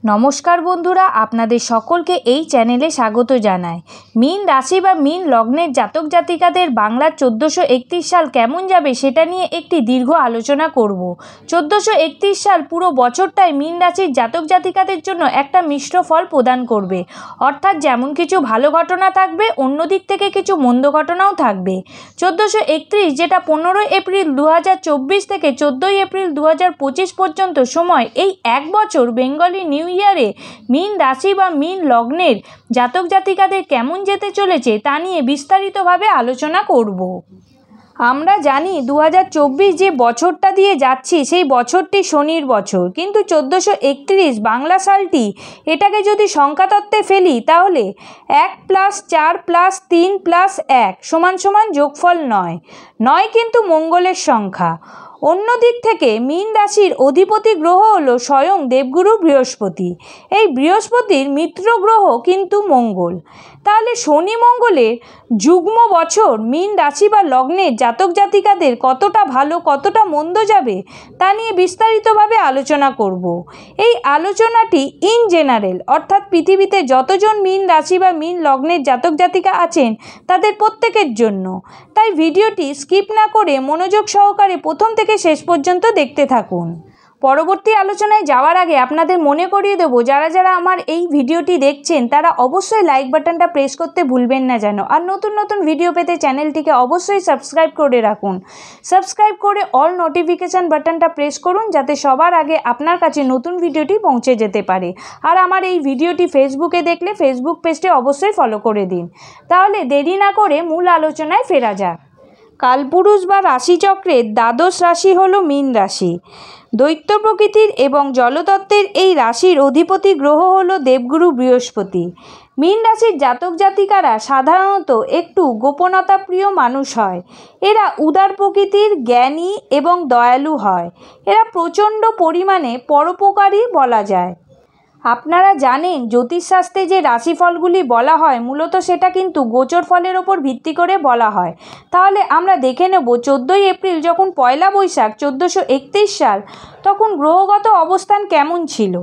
নমস্কার বন্ধুরা, আপনাদের সকলকে এই চ্যানেলে স্বাগত জানাই। মীন রাশি বা মীন লগ্নের জাতক জাতিকাদের বাংলার 1431 সাল কেমন যাবে সেটা নিয়ে একটি দীর্ঘ আলোচনা করব। 1431 সাল পুরো বছরটাই মীন রাশির জাতক জাতিকাদের জন্য একটা মিশ্র ফল প্রদান করবে। অর্থাৎ যেমন কিছু ভালো ঘটনা থাকবে, অন্য দিক থেকে কিছু মন্দ ঘটনাও থাকবে। 1431 যেটা 15 এপ্রিল 2024 থেকে 14 এপ্রিল 2025 পর্যন্ত সময়, এই এক বছর বেঙ্গলি নিউ ইয়ারে মীন রাশি বা মীন লগ্নের জাতক জাতিকাদের কেমন যেতে চলেছে তা নিয়ে বিস্তারিতভাবে আলোচনা করব। আমরা জানি 2024 যে বছরটা দিয়ে যাচ্ছি সেই বছরটি শনির বছর, কিন্তু 1431 বাংলা সালটি এটাকে যদি সংখ্যাতত্ত্বে ফেলি তাহলে 1+4+3+1 যোগফল 9 কিন্তু মঙ্গলের সংখ্যা। অন্য দিক থেকে মীন রাশির অধিপতি গ্রহ হলো স্বয়ং দেবগুরু বৃহস্পতি। এই বৃহস্পতির মিত্র গ্রহ কিন্তু মঙ্গল। তাহলে শনি মঙ্গলের যুগ্ম বছর মীন রাশি বা লগ্নের জাতক জাতিকাদের কতটা ভালো কতটা মন্দ যাবে তা নিয়ে বিস্তারিতভাবে আলোচনা করব। এই আলোচনাটি ইন জেনারেল, অর্থাৎ পৃথিবীতে যতজন মীন রাশি বা মীন লগ্নের জাতক জাতিকা আছেন তাদের প্রত্যেকের জন্য। তাই ভিডিওটি স্কিপ না করে মনোযোগ সহকারে প্রথম থেকে শেষ পর্যন্ত দেখতে থাকুন। পরবর্তী আলোচনায় যাওয়ার আগে আপনাদের মনে করিয়ে দেবো, যারা যারা আমার এই ভিডিওটি দেখছেন তারা অবশ্যই লাইক বাটনটা প্রেস করতে ভুলবেন না যেন। আর নতুন নতুন ভিডিও পেতে চ্যানেলটিকে অবশ্যই সাবস্ক্রাইব করে রাখুন। সাবস্ক্রাইব করে অল নোটিফিকেশান বাটনটা প্রেস করুন, যাতে সবার আগে আপনার কাছে নতুন ভিডিওটি পৌঁছে যেতে পারে। আর আমার এই ভিডিওটি ফেসবুকে দেখলে ফেসবুক পেজটি অবশ্যই ফলো করে দিন। তাহলে দেরি না করে মূল আলোচনায় ফেরা যাক। কালপুরুষ বা রাশিচক্রের দ্বাদশ রাশি হলো মীন রাশি। দৈত্য প্রকৃতির এবং জলতত্ত্বের এই রাশির অধিপতি গ্রহ হলো দেবগুরু বৃহস্পতি। মীন রাশির জাতক জাতিকারা সাধারণত একটু গোপনতা প্রিয় মানুষ হয়। এরা উদার প্রকৃতির, জ্ঞানী এবং দয়ালু হয়। এরা প্রচণ্ড পরিমাণে পরোপকারী বলা যায়। আপনারা জানেন জ্যোতিষশাস্ত্রে যে রাশিফলগুলি বলা হয় মূলত সেটা কিন্তু গোচর ফলের ওপর ভিত্তি করে বলা হয়। তাহলে আমরা দেখে নেব 14 এপ্রিল যখন পয়লা বৈশাখ 1431 সাল, তখন গ্রহগত অবস্থান কেমন ছিল।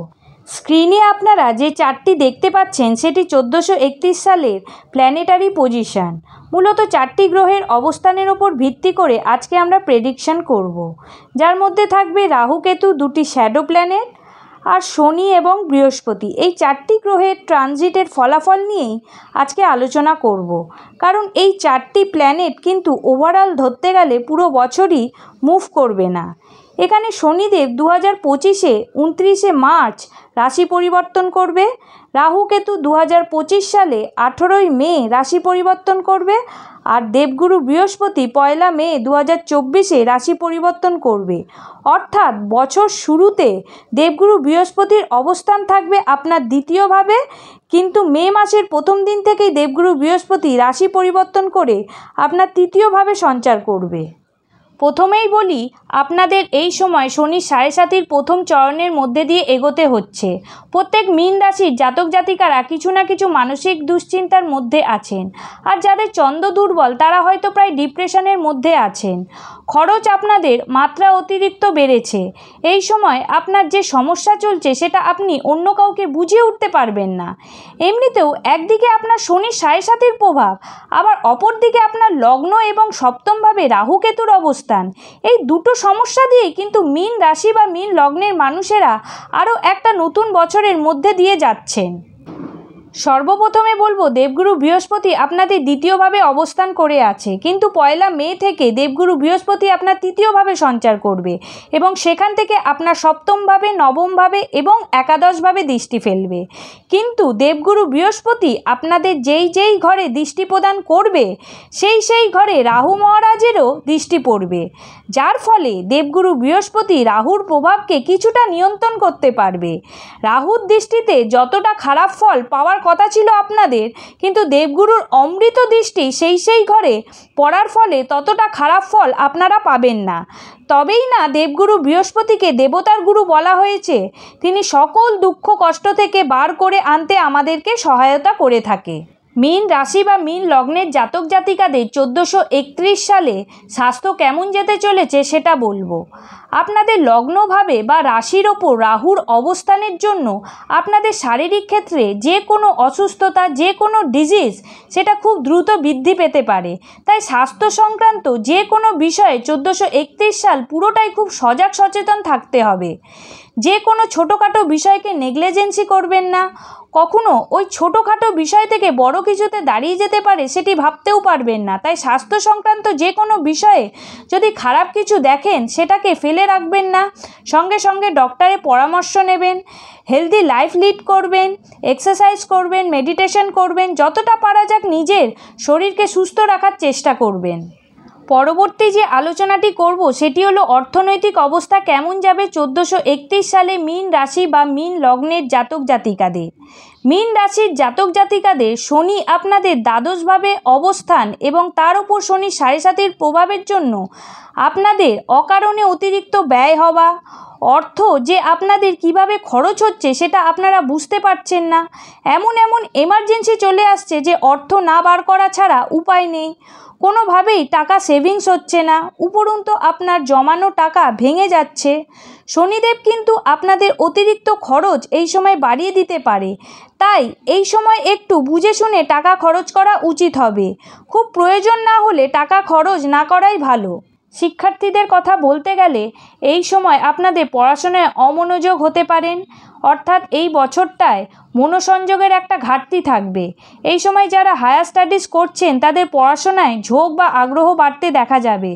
স্ক্রিনে আপনারা যে চার্টটি দেখতে পাচ্ছেন সেটি 1431 সালের প্ল্যানেটারি পজিশন। মূলত 4টি গ্রহের অবস্থানের ওপর ভিত্তি করে আজকে আমরা প্রেডিকশন করব, যার মধ্যে থাকবে রাহু কেতু, 2টি শ্যাডো প্ল্যানেট, আর শনি এবং বৃহস্পতি। এই 4টি গ্রহের ট্রানজিটের ফলাফল নিয়েই আজকে আলোচনা করব। কারণ এই 4টি প্ল্যানেট কিন্তু ওভারঅল ধরতে গেলে পুরো বছরই মুভ করবে না। এখানে শনিদেব 2025-এ 29শে মার্চ রাশি পরিবর্তন করবে। রাহু কেতু 2025 সালে 18ই মে রাশি পরিবর্তন করবে। আর দেবগুরু বৃহস্পতি 1 মে 2024-এ রাশি পরিবর্তন করবে। অর্থাৎ বছর শুরুতে দেবগুরু বৃহস্পতির অবস্থান থাকবে আপনার দ্বিতীয়ভাবে, কিন্তু মে মাসের প্রথম দিন থেকেই দেবগুরু বৃহস্পতি রাশি পরিবর্তন করে আপনার তৃতীয়ভাবে সঞ্চার করবে। প্রথমেই বলি, আপনাদের এই সময় শনি 7.5-র প্রথম চরণের মধ্যে দিয়ে এগোতে হচ্ছে। প্রত্যেক মীন রাশির জাতক জাতিকারা কিছু না কিছু মানসিক দুশ্চিন্তার মধ্যে আছেন। আর যাদের চন্দ্র দুর্বল তারা হয়তো প্রায় ডিপ্রেশনের মধ্যে আছেন। খরচ আপনাদের মাত্রা অতিরিক্ত বেড়েছে। এই সময় আপনার যে সমস্যা চলছে সেটা আপনি অন্য কাউকে বুঝিয়ে উঠতে পারবেন না। এমনিতেও একদিকে আপনার শনি 7.5-র প্রভাব, আবার অপরদিকে আপনার লগ্ন এবং সপ্তমভাবে রাহু কেতুর অবস্থান। এই দুটো সমস্যা দিয়েই কিন্তু মীন রাশি বা মীন লগ্নের মানুষেরা আরও একটা নতুন বছরের মধ্যে দিয়ে যাচ্ছেন। সর্বপ্রথমে বলবো, দেবগুরু বৃহস্পতি আপনাদের দ্বিতীয়ভাবে অবস্থান করে আছে, কিন্তু 1 মে থেকে দেবগুরু বৃহস্পতি আপনার তৃতীয়ভাবে সঞ্চার করবে এবং সেখান থেকে আপনার সপ্তমভাবে, নবমভাবে এবং একাদশভাবে দৃষ্টি ফেলবে। কিন্তু দেবগুরু বৃহস্পতি আপনাদের যেই ঘরে দৃষ্টি প্রদান করবে সেই ঘরে রাহু মহারাজেরও দৃষ্টি পড়বে, যার ফলে দেবগুরু বৃহস্পতি রাহুর প্রভাবকে কিছুটা নিয়ন্ত্রণ করতে পারবে। রাহুর দৃষ্টিতে যতটা খারাপ ফল পাওয়ার কথা ছিল আপনাদের, কিন্তু দেবগুরুর অমৃত দৃষ্টি সেই ঘরে পড়ার ফলে ততটা খারাপ ফল আপনারা পাবেন না। তবেই না দেবগুরু বৃহস্পতিকে দেবতার গুরু বলা হয়েছে। তিনি সকল দুঃখ কষ্ট থেকে বার করে আনতে আমাদেরকে সহায়তা করে থাকে। মীন রাশি বা মীন লগ্নের জাতক জাতিকাদের 1431 সালে স্বাস্থ্য কেমন যেতে চলেছে সেটা বলবো। আপনাদের লগ্নভাবে বা রাশির ওপর রাহুর অবস্থানের জন্য আপনাদের শারীরিক ক্ষেত্রে যে কোনো অসুস্থতা, যে কোনো ডিজিজ সেটা খুব দ্রুত বৃদ্ধি পেতে পারে। তাই স্বাস্থ্য সংক্রান্ত যে কোনো বিষয়ে 1431 সাল পুরোটাই খুব সজাগ সচেতন থাকতে হবে। যে কোনো ছোটোখাটো বিষয়কে নেগলিজেন্সি করবেন না। কখনো ওই ছোটোখাটো বিষয় থেকে বড় কিছুতে দাঁড়িয়ে যেতে পারে সেটি ভাবতেও পারবেন না। তাই স্বাস্থ্য সংক্রান্ত যে কোনো বিষয়ে যদি খারাপ কিছু দেখেন সেটাকে ফেলে রাখবেন না, সঙ্গে সঙ্গে ডক্টরের পরামর্শ নেবেন, হেলদি লাইফ লিড করবেন, এক্সারসাইজ করবেন, মেডিটেশন করবেন, যতটা পারা যাক নিজের শরীরকে সুস্থ রাখার চেষ্টা করবেন। পরবর্তী যে আলোচনাটি করব সেটি হলো অর্থনৈতিক অবস্থা কেমন যাবে 1431 সালে মীন রাশি বা মীন লগ্নের জাতক জাতিকাদের। মীন রাশির জাতক জাতিকাদের শনি আপনাদের দ্বাদশভাবে অবস্থান এবং তার উপর শনি 7.5-এর প্রভাবের জন্য আপনাদের অকারণে অতিরিক্ত ব্যয় হওয়া, অর্থ যে আপনাদের কিভাবে খরচ হচ্ছে সেটা আপনারা বুঝতে পারছেন না, এমন এমার্জেন্সি চলে আসছে যে অর্থ না বার করা ছাড়া উপায় নেই, কোনোভাবেই টাকা সেভিংস হচ্ছে না, উপরন্তু আপনার জমানো টাকা ভেঙে যাচ্ছে। শনিদেব কিন্তু আপনাদের অতিরিক্ত খরচ এই সময় বাড়িয়ে দিতে পারে। তাই এই সময় একটু বুঝে শুনে টাকা খরচ করা উচিত হবে। খুব প্রয়োজন না হলে টাকা খরচ না করাই ভালো। শিক্ষার্থীদের কথা বলতে গেলে এই সময় আপনাদের পড়াশোনায় অমনোযোগ হতে পারেন, অর্থাৎ এই বছরটায় মনোসংযোগের একটা ঘাটতি থাকবে। এই সময় যারা হায়ার স্টাডিজ করছেন তাদের পড়াশোনায় ঝোঁক বা আগ্রহ বাড়তে দেখা যাবে।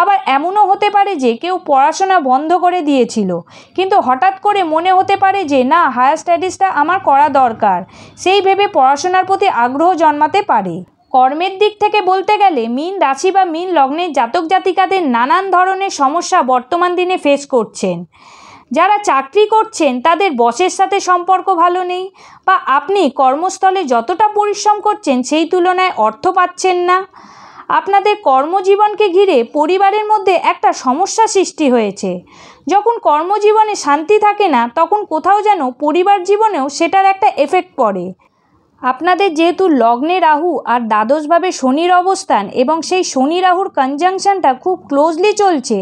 আবার এমনও হতে পারে যে কেউ পড়াশোনা বন্ধ করে দিয়েছিল, কিন্তু হঠাৎ করে মনে হতে পারে যে না, হায়ার স্টাডিজটা আমার করা দরকার, সেই ভেবে পড়াশোনার প্রতি আগ্রহ জন্মাতে পারে। কর্মের দিক থেকে বলতে গেলে মীন রাশি বা মীন লগ্নের জাতক জাতিকাদের নানান ধরনের সমস্যা বর্তমান দিনে ফেস করছেন। যারা চাকরি করছেন তাদের বসের সাথে সম্পর্ক ভালো নেই, বা আপনি কর্মস্থলে যতটা পরিশ্রম করছেন সেই তুলনায় অর্থ পাচ্ছেন না। আপনাদের কর্মজীবনকে ঘিরে পরিবারের মধ্যে একটা সমস্যা সৃষ্টি হয়েছে। যখন কর্মজীবনে শান্তি থাকে না তখন কোথাও যেন পরিবার জীবনেও সেটার একটা এফেক্ট পড়ে। আপনাদের যেহেতু লগ্নে রাহু আর দ্বাদশভাবে শনির অবস্থান এবং সেই শনি রাহুর কনজাংশনটা খুব ক্লোজলি চলছে,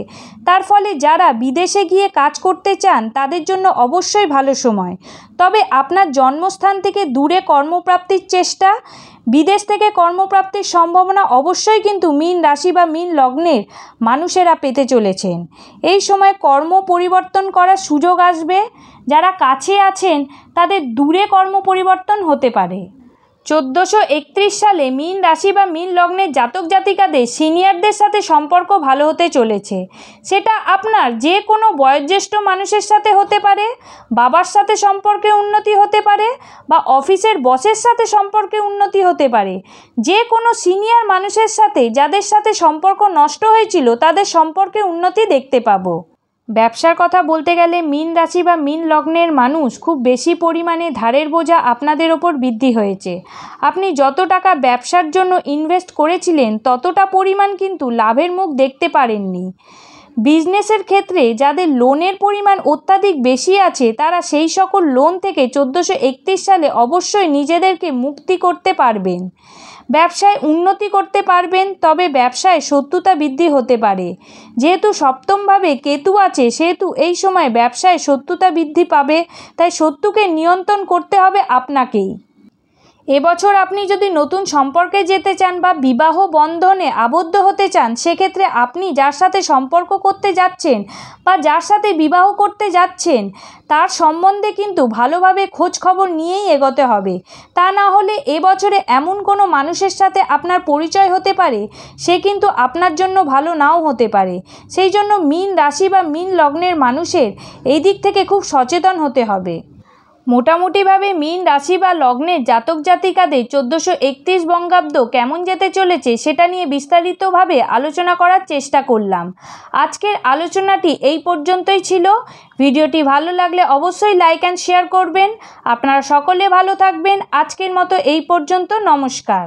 তার ফলে যারা বিদেশে গিয়ে কাজ করতে চান তাদের জন্য অবশ্যই ভালো সময়। তবে আপনার জন্মস্থান থেকে দূরে কর্মপ্রাপ্তির চেষ্টা, বিদেশ থেকে কর্মপ্রাপ্তির সম্ভাবনা অবশ্যই কিন্তু মীন রাশি বা মীন লগ্নের মানুষেরা পেতে চলেছেন। এই সময় কর্ম পরিবর্তন করার সুযোগ আসবে। যারা কাছে আছেন তাদের দূরে কর্ম পরিবর্তন হতে পারে। 1431 সালে মীন রাশি বা মীন লগ্নের জাতক জাতিকাদের সিনিয়রদের সাথে সম্পর্ক ভালো হতে চলেছে। সেটা আপনার যে কোনো বয়োজ্যেষ্ঠ মানুষের সাথে হতে পারে, বাবার সাথে সম্পর্কে উন্নতি হতে পারে, বা অফিসের বসের সাথে সম্পর্কে উন্নতি হতে পারে। যে কোনো সিনিয়র মানুষের সাথে যাদের সাথে সম্পর্ক নষ্ট হয়েছিল তাদের সম্পর্কে উন্নতি দেখতে পাবো। ব্যবসার কথা বলতে গেলে মীন রাশি বা মীন লগ্নের মানুষ খুব বেশি পরিমাণে ধারের বোঝা আপনাদের ওপর বৃদ্ধি হয়েছে। আপনি যত টাকা ব্যবসার জন্য ইনভেস্ট করেছিলেন ততটা পরিমাণ কিন্তু লাভের মুখ দেখতে পারেননি। বিজনেসের ক্ষেত্রে যাদের লোনের পরিমাণ অত্যাধিক বেশি আছে তারা সেই সকল লোন থেকে 1431 সালে অবশ্যই নিজেদেরকে মুক্তি করতে পারবেন। ব্যবসায় উন্নতি করতে পারবেন, তবে ব্যবসায় শত্রুতা বৃদ্ধি হতে পারে। যেহেতু সপ্তমভাবে কেতু আছে সেহেতু এই সময় ব্যবসায় শত্রুতা বৃদ্ধি পাবে, তাই শত্রুকে নিয়ন্ত্রণ করতে হবে আপনাকেই। এবছর আপনি যদি নতুন সম্পর্কে যেতে চান বা বিবাহ বন্ধনে আবদ্ধ হতে চান, সেক্ষেত্রে আপনি যার সাথে সম্পর্ক করতে যাচ্ছেন বা যার সাথে বিবাহ করতে যাচ্ছেন তার সম্বন্ধে কিন্তু ভালোভাবে খোঁজ খবর নিয়েই এগোতে হবে। তা না হলে এবছরে এমন কোনো মানুষের সাথে আপনার পরিচয় হতে পারে সে কিন্তু আপনার জন্য ভালো নাও হতে পারে। সেই জন্য মীন রাশি বা মীন লগ্নের মানুষের এই দিক থেকে খুব সচেতন হতে হবে। মোটামুটিভাবে মীন রাশি বা লগ্নের জাতক জাতিকাদের 1431 বঙ্গাব্দ কেমন যেতে চলেছে সেটা নিয়ে বিস্তারিতভাবে আলোচনা করার চেষ্টা করলাম। আজকের আলোচনাটি এই পর্যন্তই ছিল। ভিডিওটি ভালো লাগলে অবশ্যই লাইক অ্যান্ড শেয়ার করবেন। আপনারা সকলে ভালো থাকবেন। আজকের মতো এই পর্যন্ত। নমস্কার।